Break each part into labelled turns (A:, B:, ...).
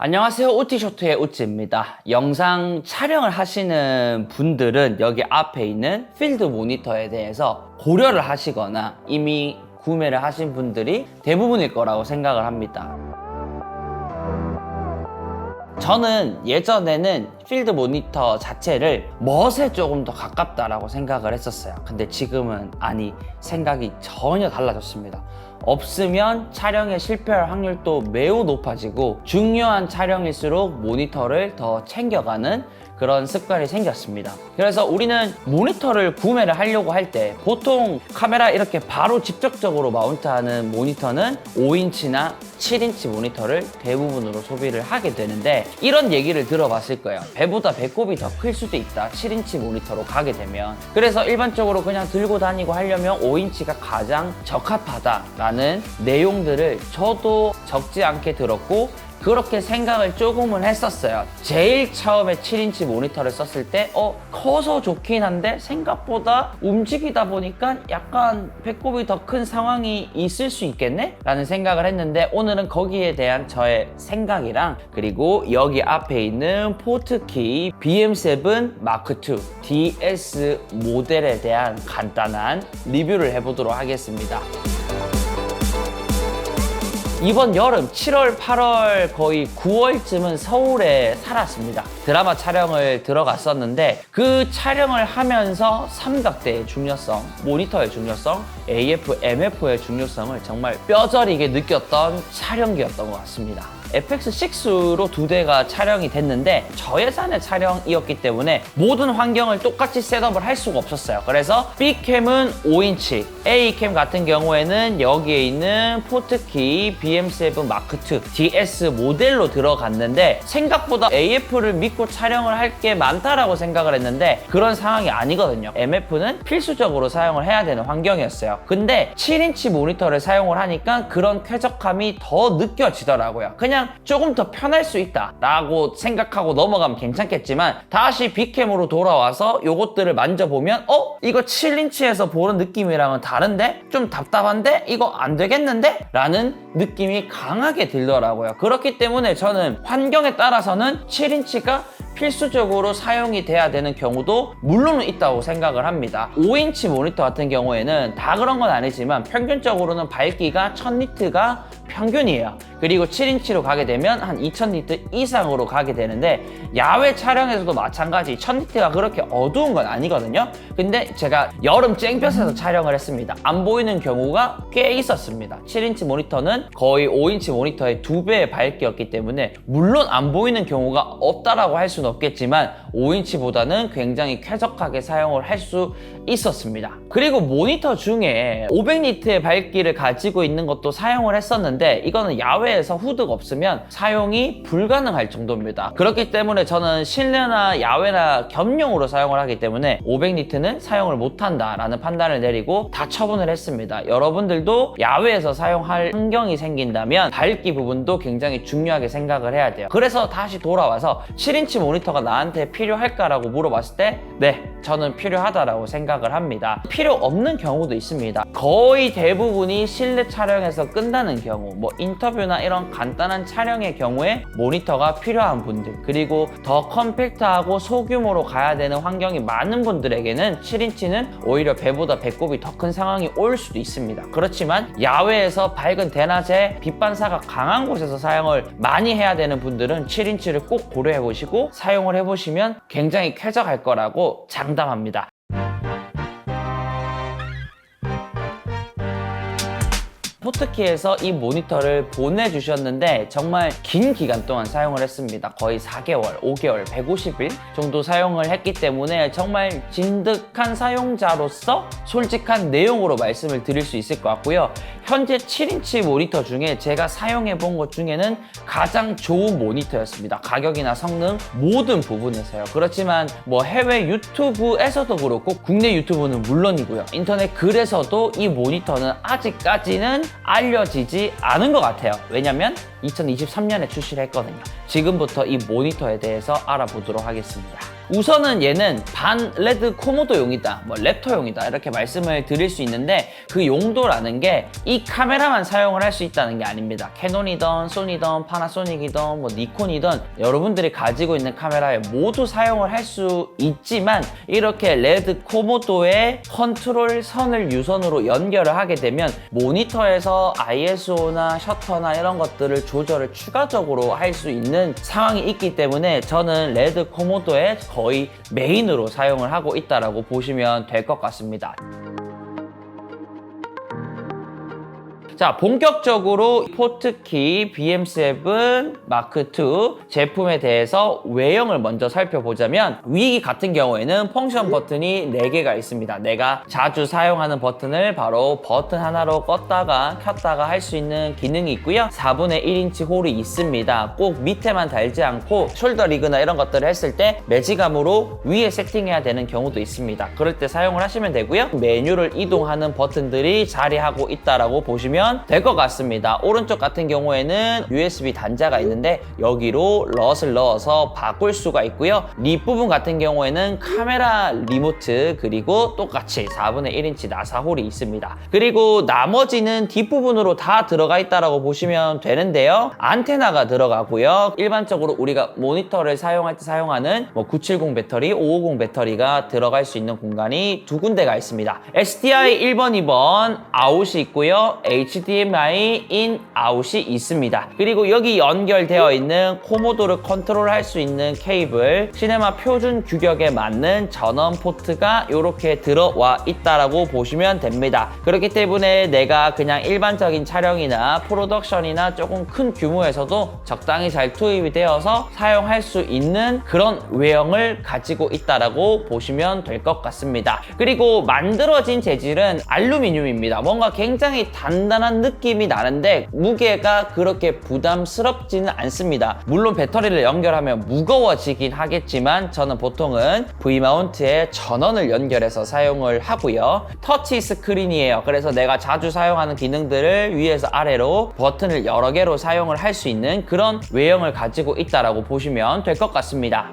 A: 안녕하세요. 오티쇼트의 오찌입니다. 영상 촬영을 하시는 분들은 여기 앞에 있는 필드 모니터에 대해서 고려를 하시거나 이미 구매를 하신 분들이 대부분일 거라고 생각을 합니다. 저는 예전에는 필드 모니터 자체를 멋에 조금 더 가깝다라고 생각을 했었어요. 근데 지금은 아니, 생각이 전혀 달라졌습니다. 없으면 촬영에 실패할 확률도 매우 높아지고 중요한 촬영일수록 모니터를 더 챙겨가는 그런 습관이 생겼습니다. 그래서 우리는 모니터를 구매를 하려고 할 때 보통 카메라 이렇게 바로 직접적으로 마운트하는 모니터는 5인치나 7인치 모니터를 대부분으로 소비를 하게 되는데, 이런 얘기를 들어봤을 거예요. 배보다 배꼽이 더 클 수도 있다, 7인치 모니터로 가게 되면. 그래서 일반적으로 그냥 들고 다니고 하려면 5인치가 가장 적합하다라는 내용들을 저도 적지 않게 들었고 그렇게 생각을 조금은 했었어요. 제일 처음에 7인치 모니터를 썼을 때 커서 좋긴 한데 생각보다 움직이다 보니까 약간 배꼽이 더 큰 상황이 있을 수 있겠네? 라는 생각을 했는데, 오늘은 거기에 대한 저의 생각이랑, 그리고 여기 앞에 있는 포트키 BM7 Mark2 DS 모델에 대한 간단한 리뷰를 해보도록 하겠습니다. 이번 여름 7월, 8월, 거의 9월쯤은 서울에 살았습니다. 드라마 촬영을 들어갔었는데 그 촬영을 하면서 삼각대의 중요성, 모니터의 중요성, AF, MF의 중요성을 정말 뼈저리게 느꼈던 촬영기였던 것 같습니다. FX6로 두 대가 촬영이 됐는데 저예산의 촬영이었기 때문에 모든 환경을 똑같이 셋업을 할 수가 없었어요. 그래서 B캠은 5인치, A캠 같은 경우에는 여기에 있는 포트키 BM7 Mark2 DS 모델로 들어갔는데, 생각보다 AF를 믿고 촬영을 할 게 많다라고 생각을 했는데 그런 상황이 아니거든요. MF는 필수적으로 사용을 해야 되는 환경이었어요. 근데 7인치 모니터를 사용을 하니까 그런 쾌적함이 더 느껴지더라고요. 그냥 조금 더 편할 수 있다 라고 생각하고 넘어가면 괜찮겠지만, 다시 B캠으로 돌아와서 요것들을 만져보면 이거 7인치에서 보는 느낌이랑은 다른데? 좀 답답한데? 이거 안 되겠는데? 라는 느낌이 강하게 들더라고요. 그렇기 때문에 저는 환경에 따라서는 7인치가 필수적으로 사용이 돼야 되는 경우도 물론은 있다고 생각을 합니다. 5인치 모니터 같은 경우에는 다 그런 건 아니지만 평균적으로는 밝기가 1000니트가 평균이에요. 그리고 7인치로 가게 되면 한 2000니트 이상으로 가게 되는데, 야외 촬영에서도 마찬가지 1000니트가 그렇게 어두운 건 아니거든요. 근데 제가 여름 쨍볕에서 촬영을 했습니다. 안 보이는 경우가 꽤 있었습니다. 7인치 모니터는 거의 5인치 모니터의 2배의 밝기였기 때문에 물론 안 보이는 경우가 없다라고 할 수는 없겠지만 5인치보다는 굉장히 쾌적하게 사용을 할 수 있었습니다. 그리고 모니터 중에 500니트의 밝기를 가지고 있는 것도 사용을 했었는데, 이거는 야외에서 후드가 없으면 사용이 불가능할 정도입니다. 그렇기 때문에 저는 실내나 야외나 겸용으로 사용을 하기 때문에 500니트는 사용을 못한다라는 판단을 내리고 다 처분을 했습니다. 여러분들도 야외에서 사용할 환경이 생긴다면 밝기 부분도 굉장히 중요하게 생각을 해야 돼요. 그래서 다시 돌아와서 7인치 모니터가 나한테 필요할까라고 물어봤을 때 네, 저는 필요하다라고 생각을 합니다. 필요 없는 경우도 있습니다. 거의 대부분이 실내 촬영에서 끝나는 경우, 뭐 인터뷰나 이런 간단한 촬영의 경우에 모니터가 필요한 분들, 그리고 더 컴팩트하고 소규모로 가야 되는 환경이 많은 분들에게는 7인치는 오히려 배보다 배꼽이 더 큰 상황이 올 수도 있습니다. 그렇지만 야외에서 밝은 대낮에 빛 반사가 강한 곳에서 사용을 많이 해야 되는 분들은 7인치를 꼭 고려해 보시고 사용을 해보시면 굉장히 쾌적할 거라고 장담합니다. 포트키에서 이 모니터를 보내주셨는데 정말 긴 기간 동안 사용을 했습니다. 거의 4개월, 5개월, 150일 정도 사용을 했기 때문에 정말 진득한 사용자로서 솔직한 내용으로 말씀을 드릴 수 있을 것 같고요. 현재 7인치 모니터 중에 제가 사용해 본 것 중에는 가장 좋은 모니터였습니다. 가격이나 성능 모든 부분에서요. 그렇지만 뭐 해외 유튜브에서도 그렇고 국내 유튜브는 물론이고요. 인터넷 글에서도 이 모니터는 아직까지는 알려지지 않은 것 같아요. 왜냐면 2023년에 출시를 했거든요. 지금부터 이 모니터에 대해서 알아보도록 하겠습니다. 우선은 얘는 반 레드 코모도용이다, 뭐 랩터용이다 이렇게 말씀을 드릴 수 있는데 그 용도라는 게 이 카메라만 사용을 할 수 있다는 게 아닙니다. 캐논이든 소니든 파나소닉이든 뭐 니콘이든 여러분들이 가지고 있는 카메라에 모두 사용을 할 수 있지만 이렇게 레드 코모도의 컨트롤 선을 유선으로 연결을 하게 되면 모니터에서 ISO나 셔터나 이런 것들을 조절을 추가적으로 할 수 있는 상황이 있기 때문에 저는 레드 코모도의 거의 메인으로 사용을 하고 있다고 보시면 될 것 같습니다. 자, 본격적으로 포트키 BM7 마크2 제품에 대해서 외형을 먼저 살펴보자면 위 같은 경우에는 펑션 버튼이 4개가 있습니다. 내가 자주 사용하는 버튼을 바로 버튼 하나로 껐다가 켰다가 할 수 있는 기능이 있고요. 4분의 1인치 홀이 있습니다. 꼭 밑에만 달지 않고 숄더 리그나 이런 것들을 했을 때 매지감으로 위에 세팅해야 되는 경우도 있습니다. 그럴 때 사용을 하시면 되고요. 메뉴를 이동하는 버튼들이 자리하고 있다고 보시면 될 것 같습니다. 오른쪽 같은 경우에는 USB 단자가 있는데 여기로 럿을 넣어서 바꿀 수가 있고요. 뒷부분 같은 경우에는 카메라 리모트 그리고 똑같이 4분의 1인치 나사 홀이 있습니다. 그리고 나머지는 뒷부분으로 다 들어가 있다고 보시면 되는데요. 안테나가 들어가고요. 일반적으로 우리가 모니터를 사용할 때 사용하는 970 배터리, 550 배터리가 들어갈 수 있는 공간이 2군데가 있습니다. SDI 1번, 2번 아웃이 있고요. HDMI in, out이 있습니다. 그리고 여기 연결되어 있는 코모도를 컨트롤할 수 있는 케이블, 시네마 표준 규격에 맞는 전원 포트가 이렇게 들어와 있다고 보시면 됩니다. 그렇기 때문에 내가 그냥 일반적인 촬영이나 프로덕션이나 조금 큰 규모에서도 적당히 잘 투입이 되어서 사용할 수 있는 그런 외형을 가지고 있다고 보시면 될 것 같습니다. 그리고 만들어진 재질은 알루미늄입니다. 뭔가 굉장히 단단한 느낌이 나는데 무게가 그렇게 부담스럽지는 않습니다. 물론 배터리를 연결하면 무거워지긴 하겠지만 저는 보통은 V마운트에 전원을 연결해서 사용을 하고요. 터치 스크린이에요. 그래서 내가 자주 사용하는 기능들을 위에서 아래로 버튼을 여러 개로 사용을 할 수 있는 그런 외형을 가지고 있다고 보시면 될 것 같습니다.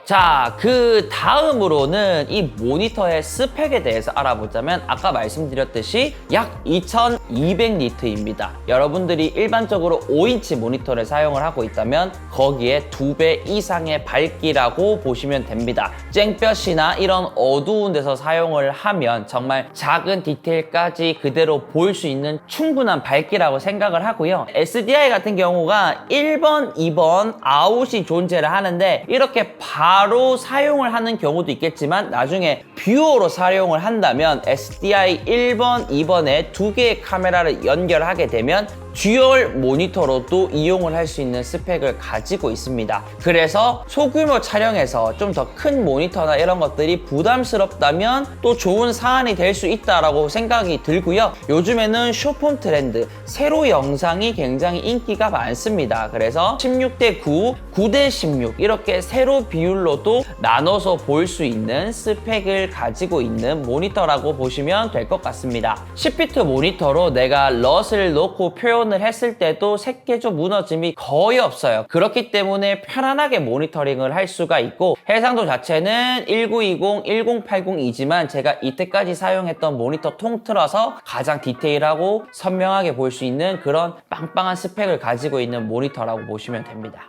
A: 자, 그 다음으로는 이 모니터의 스펙에 대해서 알아보자면 아까 말씀드렸듯이 약 2200니트입니다. 여러분들이 일반적으로 5인치 모니터를 사용을 하고 있다면 거기에 2배 이상의 밝기라고 보시면 됩니다. 쨍볕이나 이런 어두운 데서 사용을 하면 정말 작은 디테일까지 그대로 보일 수 있는 충분한 밝기라고 생각을 하고요. SDI 같은 경우가 1번, 2번 아웃이 존재를 하는데 이렇게 바로 사용을 하는 경우도 있겠지만 나중에 뷰어로 사용을 한다면 SDI 1번, 2번에 2개의 카메라를 연결하게 되면 듀얼 모니터로도 이용을 할 수 있는 스펙을 가지고 있습니다. 그래서 소규모 촬영에서 좀 더 큰 모니터나 이런 것들이 부담스럽다면 또 좋은 사안이 될 수 있다고 생각이 들고요. 요즘에는 숏폼 트렌드, 세로 영상이 굉장히 인기가 많습니다. 그래서 16:9, 9:16 이렇게 세로 비율로도 나눠서 볼 수 있는 스펙을 가지고 있는 모니터라고 보시면 될 것 같습니다. 10비트 모니터로 내가 럿을 넣고 표현을 했을 때도 색계조 무너짐이 거의 없어요. 그렇기 때문에 편안하게 모니터링을 할 수가 있고 해상도 자체는 1920, 1080이지만 제가 이때까지 사용했던 모니터 통틀어서 가장 디테일하고 선명하게 볼 수 있는 그런 빵빵한 스펙을 가지고 있는 모니터라고 보시면 됩니다.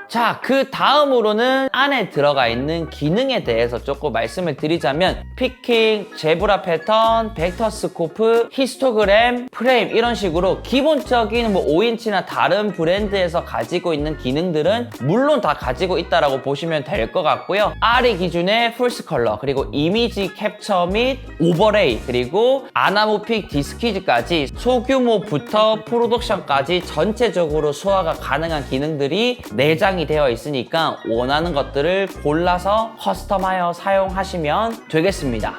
A: 자, 그 다음으로는 안에 들어가 있는 기능에 대해서 조금 말씀을 드리자면 피킹, 제브라 패턴, 벡터 스코프, 히스토그램, 프레임 이런 식으로 기본적인 5인치나 다른 브랜드에서 가지고 있는 기능들은 물론 다 가지고 있다고 보시면 될 것 같고요. RE 기준의 풀스 컬러, 그리고 이미지 캡처 및 오버레이, 그리고 아나모픽 디스키즈까지 소규모부터 프로덕션까지 전체적으로 소화가 가능한 기능들이 내장이 되어 있으니까 원하는 것들을 골라서 커스텀하여 사용하시면 되겠습니다.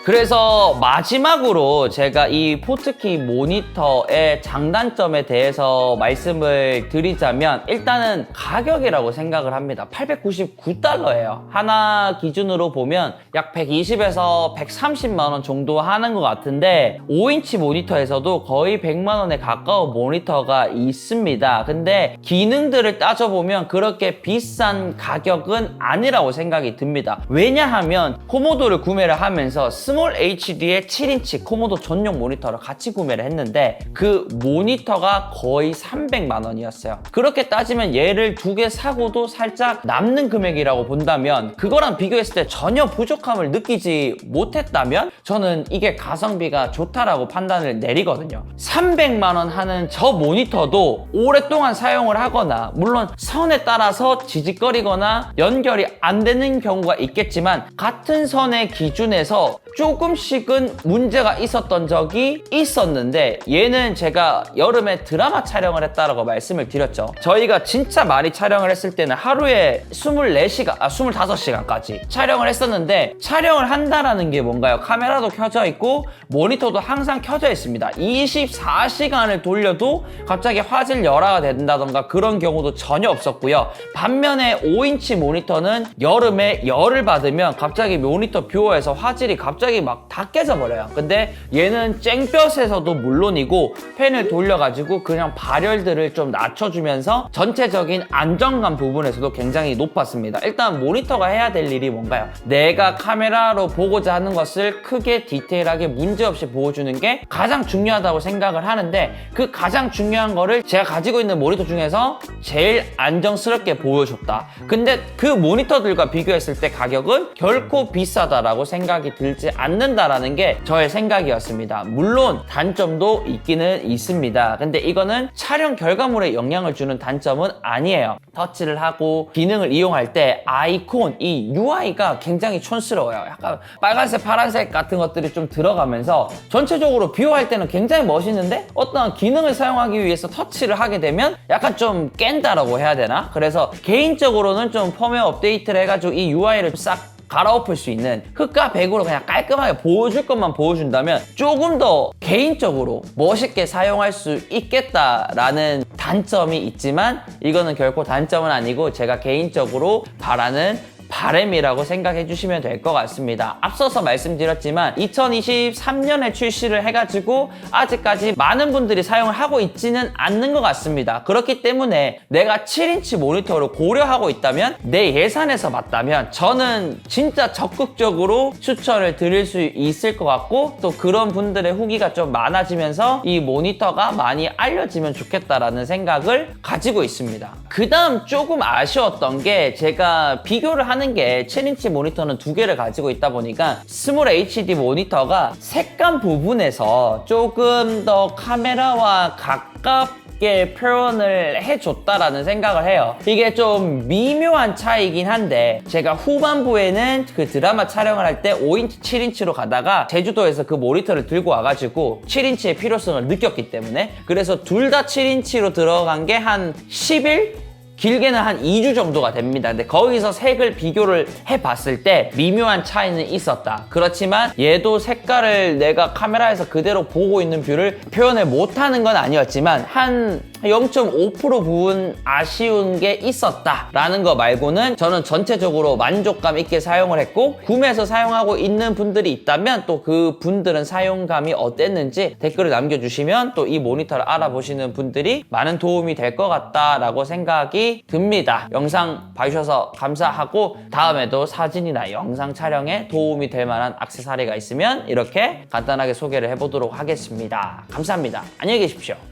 A: 그래서 마지막으로 제가 이 포트키 모니터의 장단점에 대해서 말씀을 드리자면 일단은 가격이라고 생각을 합니다. $899예요. 하나 기준으로 보면 약 120에서 130만 원 정도 하는 것 같은데 5인치 모니터에서도 거의 100만 원에 가까운 모니터가 있습니다. 근데 기능들을 따져보면 그렇게 비싼 가격은 아니라고 생각이 듭니다. 왜냐하면 코모도를 구매를 하면서 스몰 HD의 7인치 코모도 전용 모니터를 같이 구매를 했는데 그 모니터가 거의 300만 원이었어요. 그렇게 따지면 얘를 2개 사고도 살짝 남는 금액이라고 본다면 그거랑 비교했을 때 전혀 부족함을 느끼지 못했다면 저는 이게 가성비가 좋다라고 판단을 내리거든요. 300만 원 하는 저 모니터도 오랫동안 사용을 하거나 물론 선에 따라서 지직거리거나 연결이 안 되는 경우가 있겠지만 같은 선의 기준에서 조금씩은 문제가 있었던 적이 있었는데 얘는 제가 여름에 드라마 촬영을 했다라고 말씀을 드렸죠. 저희가 진짜 많이 촬영을 했을 때는 하루에 25시간까지 촬영을 했었는데 촬영을 한다라는 게 뭔가요? 카메라도 켜져 있고 모니터도 항상 켜져 있습니다. 24시간을 돌려도 갑자기 화질 열화가 된다던가 그런 경우도 전혀 없었고요. 반면에 5인치 모니터는 여름에 열을 받으면 갑자기 모니터 뷰어에서 화질이 갑자기 막 다 깨져버려요. 근데 얘는 쨍볕에서도 물론이고 팬을 돌려가지고 그냥 발열들을 좀 낮춰주면서 전체적인 안정감 부분에서도 굉장히 높았습니다. 일단 모니터가 해야 될 일이 뭔가요? 내가 카메라로 보고자 하는 것을 크게 디테일하게 문제없이 보여주는 게 가장 중요하다고 생각을 하는데 그 가장 중요한 거를 제가 가지고 있는 모니터 중에서 제일 안정스럽게 보여줬다. 근데 그 모니터들과 비교했을 때 가격은 결코 비싸다라고 생각이 들지 않는다라는 게 저의 생각이었습니다. 물론 단점도 있기는 있습니다. 근데 이거는 촬영 결과물에 영향을 주는 단점은 아니에요. 터치를 하고 기능을 이용할 때 아이콘, 이 UI가 굉장히 촌스러워요. 약간 빨간색, 파란색 같은 것들이 좀 들어가면서 전체적으로 비교할 때는 굉장히 멋있는데 어떤 기능을 사용하기 위해서 터치를 하게 되면 약간 좀 깬다라고 해야 되나? 그래서 개인적으로는 좀 펌웨어 업데이트를 해가지고 이 UI를 싹 갈아엎을 수 있는 흑과 백으로 그냥 깔끔하게 보여줄 것만 보여준다면 조금 더 개인적으로 멋있게 사용할 수 있겠다라는 단점이 있지만 이거는 결코 단점은 아니고 제가 개인적으로 바라는 바램이라고 생각해 주시면 될 것 같습니다. 앞서서 말씀드렸지만 2023년에 출시를 해가지고 아직까지 많은 분들이 사용을 하고 있지는 않는 것 같습니다. 그렇기 때문에 내가 7인치 모니터를 고려하고 있다면 내 예산에서 맞다면 저는 진짜 적극적으로 추천을 드릴 수 있을 것 같고 또 그런 분들의 후기가 좀 많아지면서 이 모니터가 많이 알려지면 좋겠다라는 생각을 가지고 있습니다. 그 다음 조금 아쉬웠던 게 제가 비교를 하는 게 7인치 모니터는 2개를 가지고 있다 보니까 스몰 HD 모니터가 색감 부분에서 조금 더 카메라와 가깝게 표현을 해줬다라는 생각을 해요. 이게 좀 미묘한 차이긴 한데 제가 후반부에는 그 드라마 촬영을 할 때 5인치, 7인치로 가다가 제주도에서 그 모니터를 들고 와가지고 7인치의 필요성을 느꼈기 때문에 그래서 둘 다 7인치로 들어간 게 한 10일? 길게는 한 2주 정도가 됩니다. 근데 거기서 색을 비교를 해봤을 때 미묘한 차이는 있었다. 그렇지만 얘도 색깔을 내가 카메라에서 그대로 보고 있는 뷰를 표현을 못하는 건 아니었지만 한 0.5% 부분 아쉬운 게 있었다라는 거 말고는 저는 전체적으로 만족감 있게 사용을 했고 구매해서 사용하고 있는 분들이 있다면 또 그 분들은 사용감이 어땠는지 댓글을 남겨주시면 또 이 모니터를 알아보시는 분들이 많은 도움이 될 것 같다라고 생각이 듭니다. 영상 봐주셔서 감사하고 다음에도 사진이나 영상 촬영에 도움이 될 만한 액세서리가 있으면 이렇게 간단하게 소개를 해보도록 하겠습니다. 감사합니다. 안녕히 계십시오.